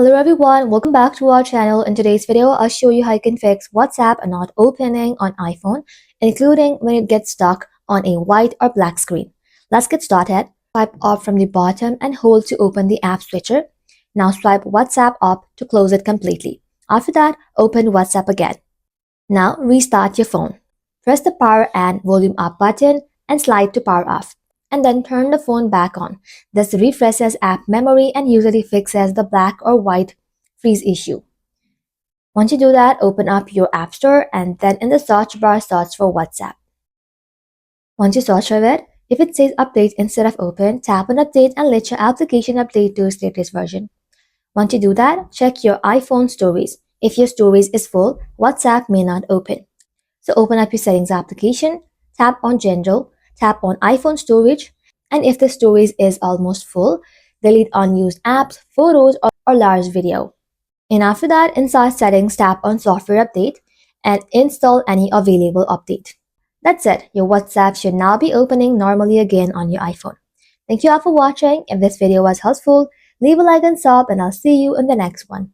Hello everyone, welcome back to our channel. In today's video, I'll show you how you can fix WhatsApp not opening on iPhone, including when it gets stuck on a white or black screen. Let's get started. Swipe up from the bottom and hold to open the app switcher. Now swipe WhatsApp up to close it completely. After that, open WhatsApp again. Now restart your phone. Press the power and volume up button and slide to power off, and then turn the phone back on. This refreshes app memory and usually fixes the black or white freeze issue. Once you do that, open up your App Store and then in the search bar search for WhatsApp. Once you search for it, if it says update instead of open, tap on update and let your application update to its latest version. Once you do that, check your iPhone stories. If your storage is full, WhatsApp may not open. So open up your settings application, tap on general, tap on iPhone storage, and if the storage is almost full, delete unused apps, photos, or large video. And after that, inside settings, tap on software update and install any available update. That's it. Your WhatsApp should now be opening normally again on your iPhone. Thank you all for watching. If this video was helpful, leave a like and sub, and I'll see you in the next one.